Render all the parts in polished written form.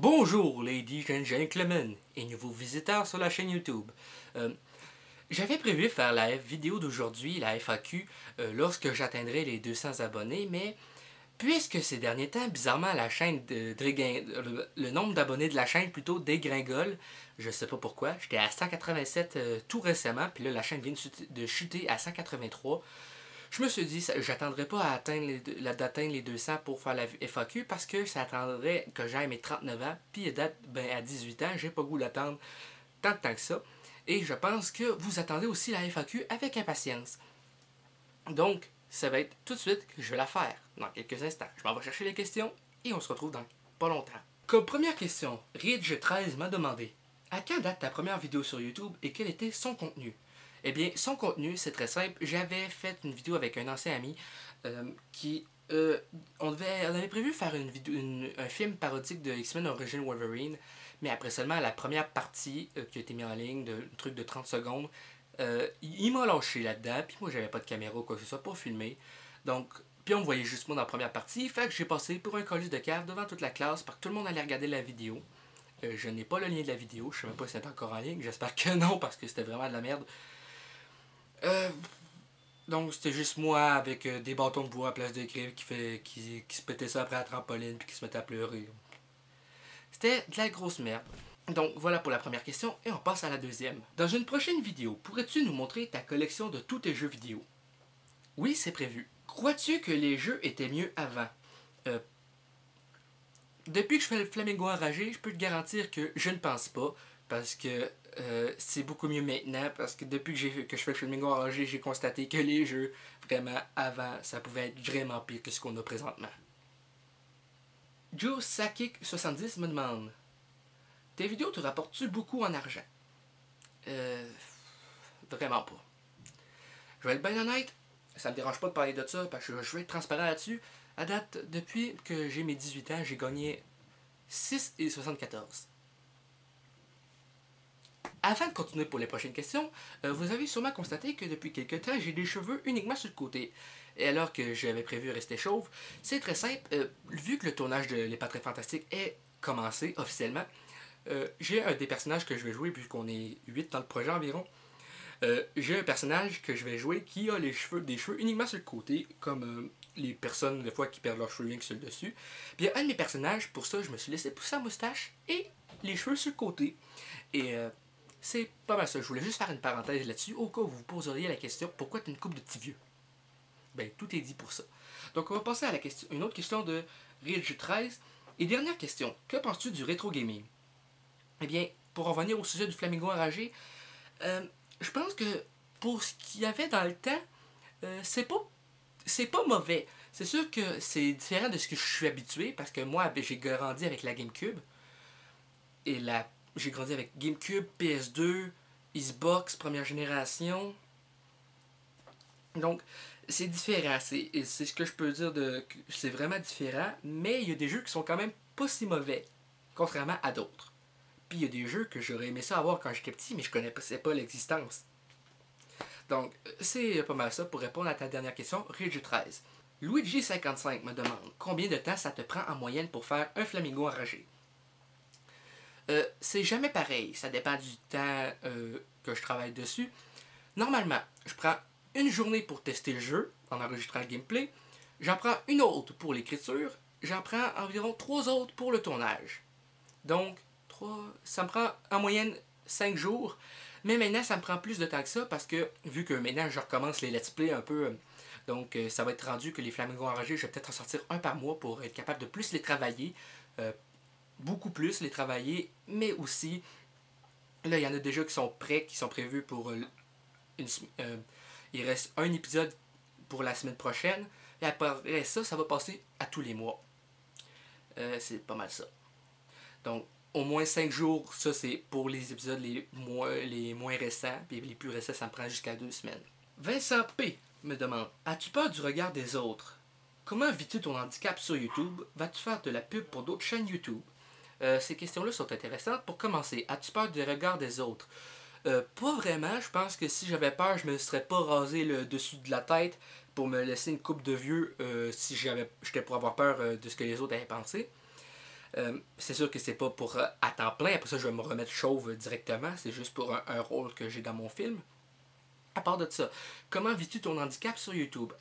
Bonjour, ladies and gentlemen, et nouveaux visiteurs sur la chaîne YouTube. J'avais prévu faire la vidéo d'aujourd'hui, la FAQ, lorsque j'atteindrai les 200 abonnés, mais puisque ces derniers temps, bizarrement, la chaîne le nombre d'abonnés de la chaîne plutôt dégringole, je sais pas pourquoi, j'étais à 187 tout récemment, puis là la chaîne vient de chuter à 183. Je me suis dit, j'attendrai pas à d'atteindre les 200 pour faire la FAQ parce que ça attendrait que j'aille mes 39 ans. Puis à 18 ans, j'ai pas le goût d'attendre tant de temps que ça. Et je pense que vous attendez aussi la FAQ avec impatience. Donc, ça va être tout de suite que je vais la faire dans quelques instants. Je m'en vais chercher les questions et on se retrouve dans pas longtemps. Comme première question, Ridge13 m'a demandé: à quand date ta première vidéo sur YouTube et quel était son contenu? Eh bien, son contenu, c'est très simple. J'avais fait une vidéo avec un ancien ami on avait prévu faire un film parodique de X-Men Origin Wolverine, mais après seulement la première partie qui a été mise en ligne, un truc de 30 secondes, il m'a lâché là-dedans, puis moi j'avais pas de caméra ou quoi que ce soit pour filmer. Donc, puis on me voyait juste moi dans la première partie, fait que j'ai passé pour un colis de cave devant toute la classe parce que tout le monde allait regarder la vidéo. Je n'ai pas le lien de la vidéo, je sais même pas si c'est encore en ligne, j'espère que non parce que c'était vraiment de la merde. Donc c'était juste moi avec des bâtons de bois à place de griffes qui se pétait ça après la trampoline puis qui se mettait à pleurer. C'était de la grosse merde. Donc voilà pour la première question et on passe à la deuxième. Dans une prochaine vidéo, pourrais-tu nous montrer ta collection de tous tes jeux vidéo? Oui, c'est prévu. Crois-tu que les jeux étaient mieux avant? Depuis que je fais le Flamingo enragé, je peux te garantir que je ne pense pas. Parce que c'est beaucoup mieux maintenant. Parce que depuis que je fais le Flamingo enragé, j'ai constaté que les jeux, vraiment, avant, ça pouvait être vraiment pire que ce qu'on a présentement. Joe Sakik70 me demande: tes vidéos te rapportent-tu beaucoup en argent? Vraiment pas. Je vais être bien honnête, ça me dérange pas de parler de ça parce que je vais être transparent là-dessus. À date, depuis que j'ai mes 18 ans, j'ai gagné 6,74. Avant de continuer pour les prochaines questions, vous avez sûrement constaté que depuis quelques temps, j'ai des cheveux uniquement sur le côté. Et alors que j'avais prévu rester chauve, c'est très simple. Vu que le tournage de Les Pas Très Fantastiques est commencé officiellement, j'ai un des personnages que je vais jouer, vu qu'on est 8 dans le projet environ. J'ai un personnage que je vais jouer qui a des cheveux uniquement sur le côté, comme les personnes des fois qui perdent leurs cheveux rien que sur le dessus. Puis un de mes personnages, pour ça, je me suis laissé pousser la moustache et les cheveux sur le côté. Et c'est pas mal ça. Je voulais juste faire une parenthèse là-dessus, au cas où vous vous poseriez la question: pourquoi t'es une couple de petits vieux? Ben, tout est dit pour ça. Donc, on va passer à une autre question de Ridge13. Et dernière question: que penses-tu du rétro gaming? Eh bien, pour en revenir au sujet du Flamingo enragé, je pense que pour ce qu'il y avait dans le temps, c'est pas mauvais. C'est sûr que c'est différent de ce que je suis habitué, parce que moi, j'ai grandi avec la GameCube. Et j'ai grandi avec GameCube, PS2, Xbox, première génération. Donc, c'est différent. C'est ce que je peux dire c'est vraiment différent, mais il y a des jeux qui sont quand même pas si mauvais, contrairement à d'autres. Puis il y a des jeux que j'aurais aimé ça avoir quand j'étais petit, mais je connaissais pas l'existence. Donc, c'est pas mal ça pour répondre à ta dernière question, Ridge13. Luigi55 me demande: combien de temps ça te prend en moyenne pour faire un Flamingo enragé? C'est jamais pareil, ça dépend du temps que je travaille dessus. Normalement, je prends une journée pour tester le jeu en enregistrant le gameplay, j'en prends une autre pour l'écriture, j'en prends environ 3 autres pour le tournage. Donc, ça me prend en moyenne 5 jours, mais maintenant ça me prend plus de temps que ça parce que vu que maintenant je recommence les let's play un peu, donc ça va être rendu que les Flamingos enragés, je vais peut-être en sortir un par mois pour être capable de plus les travailler. Beaucoup plus les travailler, mais aussi, là, il y en a déjà qui sont prêts, qui sont prévus pour il reste un épisode pour la semaine prochaine, et après ça, ça va passer à tous les mois. C'est pas mal ça. Donc, au moins 5 jours, ça c'est pour les épisodes les moins récents, puis les plus récents, ça me prend jusqu'à 2 semaines. Vincent P. me demande: as-tu peur du regard des autres? Comment vis-tu ton handicap sur YouTube? Vas-tu faire de la pub pour d'autres chaînes YouTube? Ces questions-là sont intéressantes. Pour commencer, as-tu peur du regard des autres? Pas vraiment. Je pense que si j'avais peur, je me serais pas rasé le dessus de la tête pour me laisser une coupe de vieux si j'étais pour avoir peur de ce que les autres avaient pensé. C'est sûr que c'est pas pour à temps plein, après ça je vais me remettre chauve directement, c'est juste pour un rôle que j'ai dans mon film. À part de ça, comment vis-tu ton handicap sur YouTube?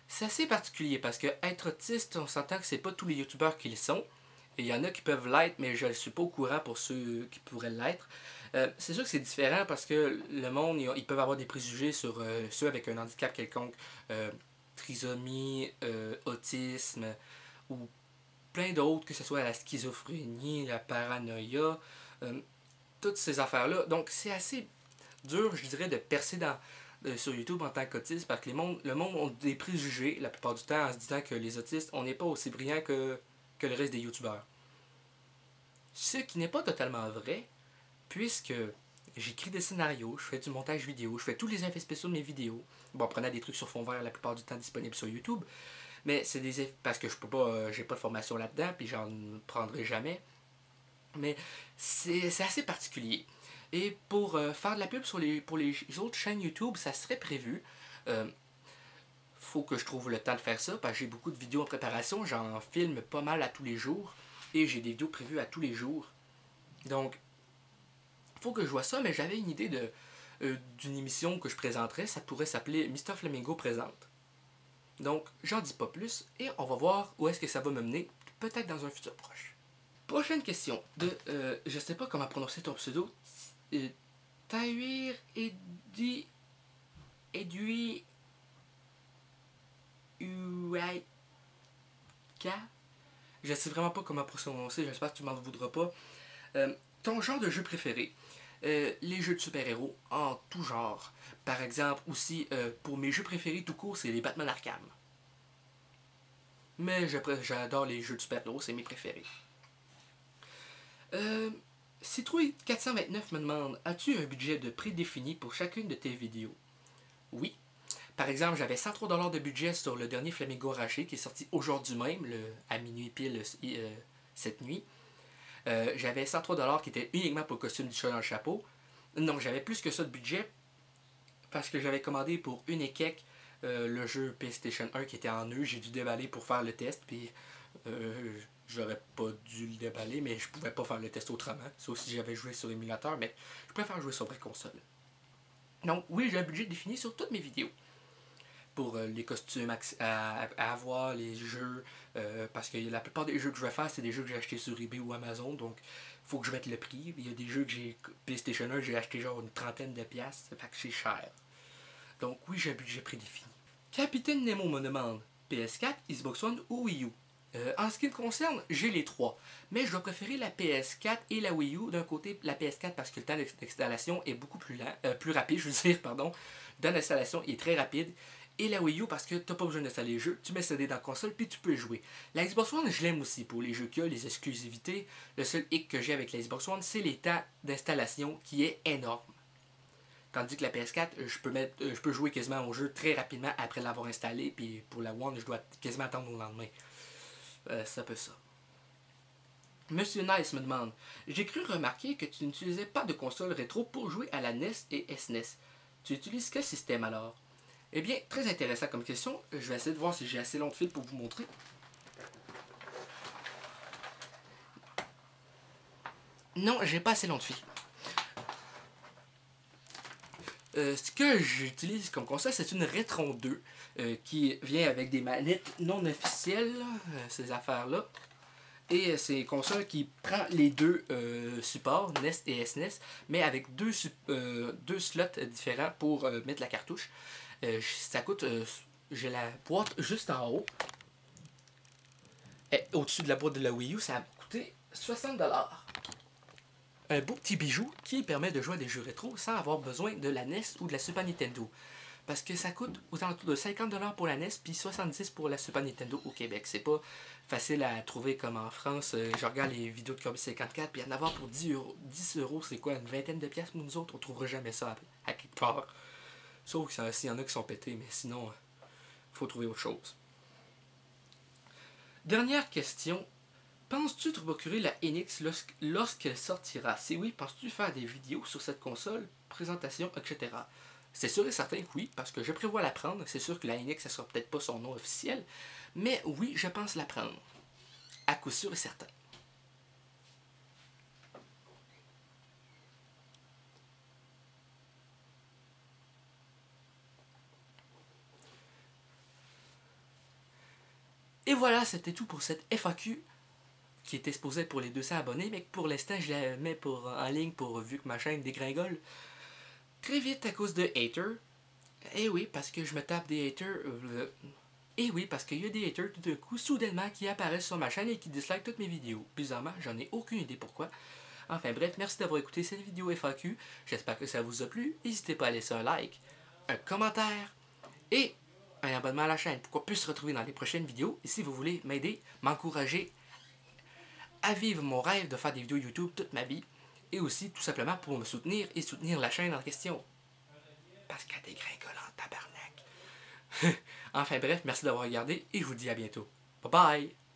C'est assez particulier parce que être autiste, on s'entend que c'est pas tous les youtubeurs qui le sont. Il y en a qui peuvent l'être, mais je ne suis pas au courant pour ceux qui pourraient l'être. C'est sûr que c'est différent parce que le monde, ils peuvent avoir des préjugés sur ceux avec un handicap quelconque. Trisomie, autisme, ou plein d'autres, que ce soit la schizophrénie, la paranoïa, euh, toutes ces affaires-là. Donc c'est assez dur, je dirais, de percer sur YouTube en tant qu'autiste parce que le monde ont des préjugés la plupart du temps en se disant que les autistes, on n'est pas aussi brillants que le reste des youtubeurs. Ce qui n'est pas totalement vrai, puisque j'écris des scénarios, je fais du montage vidéo, je fais tous les effets spéciaux de mes vidéos. Bon, prenant des trucs sur fond vert la plupart du temps disponibles sur YouTube, mais c'est des effets parce que je peux pas, j'ai pas de formation là-dedans, puis j'en prendrai jamais. Mais c'est assez particulier. Et pour faire de la pub pour les autres chaînes YouTube, ça serait prévu. Faut que je trouve le temps de faire ça, parce que j'ai beaucoup de vidéos en préparation. J'en filme pas mal à tous les jours. Et j'ai des vidéos prévues à tous les jours. Donc, faut que je vois ça, mais j'avais une idée d'une émission que je présenterais. Ça pourrait s'appeler Mr. Flamingo présente. Donc, j'en dis pas plus. Et on va voir où est-ce que ça va me mener. Peut-être dans un futur proche. Prochaine question de, je sais pas comment prononcer ton pseudo, Taïr Edui Uaika. Je sais vraiment pas comment prononcer, j'espère que tu m'en voudras pas. Ton genre de jeu préféré? Les jeux de super-héros en tout genre. Par exemple, aussi, pour mes jeux préférés tout court, c'est les Batman Arkham. Mais j'adore les jeux de super-héros, c'est mes préférés. Citrouille 429 me demande, as-tu un budget de prédéfini pour chacune de tes vidéos? Oui. Par exemple, j'avais 103$ de budget sur le dernier Flamingo Arraché qui est sorti aujourd'hui même, à minuit pile cette nuit. J'avais 103$ qui était uniquement pour le costume du chat dans le chapeau. Non, j'avais plus que ça de budget parce que j'avais commandé pour une et quelques le jeu PlayStation 1 qui était en nœud. J'ai dû déballer pour faire le test, puis j'aurais pas dû le déballer, mais je pouvais pas faire le test autrement. Sauf si j'avais joué sur émulateur, mais je préfère jouer sur vraie console. Donc oui, j'ai un budget défini sur toutes mes vidéos. Pour les costumes à avoir, les jeux, parce que la plupart des jeux que je vais faire, c'est des jeux que j'ai achetés sur eBay ou Amazon, donc il faut que je mette le prix. Il y a des jeux que j'ai, PlayStation 1, j'ai acheté genre une trentaine de piastres, ça fait que c'est cher. Donc oui, j'ai un budget prédéfini. Capitaine Nemo me demande, PS4, Xbox One ou Wii U? En ce qui me concerne, j'ai les trois, mais je dois préférer la PS4 et la Wii U. D'un côté, la PS4 parce que le temps d'installation est beaucoup plus rapide, je veux dire, pardon. Dans l'installation, il est très rapide. Et la Wii U parce que tu n'as pas besoin d'installer les jeux, tu mets CD dans la console puis tu peux jouer. La Xbox One, je l'aime aussi pour les jeux qu'il y a, les exclusivités. Le seul hic que j'ai avec la Xbox One, c'est les temps d'installation qui est énorme. Tandis que la PS4, je peux jouer quasiment au jeu très rapidement après l'avoir installé, puis pour la One, je dois quasiment attendre au lendemain. C'est un peu ça. Monsieur Nice me demande, j'ai cru remarquer que tu n'utilisais pas de console rétro pour jouer à la NES et SNES. Tu utilises quel système alors? Eh bien, très intéressant comme question. Je vais essayer de voir si j'ai assez long de fil pour vous montrer. Non, j'ai pas assez long de fil. Ce que j'utilise comme console, c'est une Retron 2 qui vient avec des manettes non officielles, ces affaires-là. Et c'est une console qui prend les deux supports, NES et SNES, mais avec deux slots différents pour mettre la cartouche. Ça coûte, j'ai la boîte juste en haut. Au-dessus de la boîte de la Wii U, ça a coûté 60$. Un beau petit bijou qui permet de jouer à des jeux rétro sans avoir besoin de la NES ou de la Super Nintendo. Parce que ça coûte aux alentours de 50$ pour la NES puis 70$ pour la Super Nintendo au Québec. C'est pas facile à trouver comme en France. Je regarde les vidéos de Kirby 54 puis en avoir pour 10€, c'est quoi, une vingtaine de piastres? Nous autres, on trouvera jamais ça à quelque part. Sauf s'il y en a qui sont pétés, mais sinon, faut trouver autre chose. Dernière question. Penses-tu te procurer la NX lorsqu'elle sortira? Si oui, penses-tu faire des vidéos sur cette console, présentation, etc.? C'est sûr et certain que oui, parce que je prévois la prendre. C'est sûr que la NX, ça sera peut-être pas son nom officiel, mais oui, je pense la prendre. À coup sûr et certain. Et voilà, c'était tout pour cette FAQ qui était supposée pour les 200 abonnés, mais que pour l'instant, je la mets en ligne vu que ma chaîne dégringole très vite à cause de haters. Et oui, parce que je me tape des haters. Et oui, parce qu'il y a des haters tout d'un coup, soudainement, qui apparaissent sur ma chaîne et qui dislikent toutes mes vidéos. Bizarrement, j'en ai aucune idée pourquoi. Enfin bref, merci d'avoir écouté cette vidéo FAQ. J'espère que ça vous a plu. N'hésitez pas à laisser un like, un commentaire et un abonnement à la chaîne pour qu'on puisse se retrouver dans les prochaines vidéos. Et si vous voulez m'aider, m'encourager à vivre mon rêve de faire des vidéos YouTube toute ma vie. Et aussi, tout simplement, pour me soutenir et soutenir la chaîne en question. Parce qu'elle dégringole en tabarnak. Enfin bref, merci d'avoir regardé et je vous dis à bientôt. Bye bye!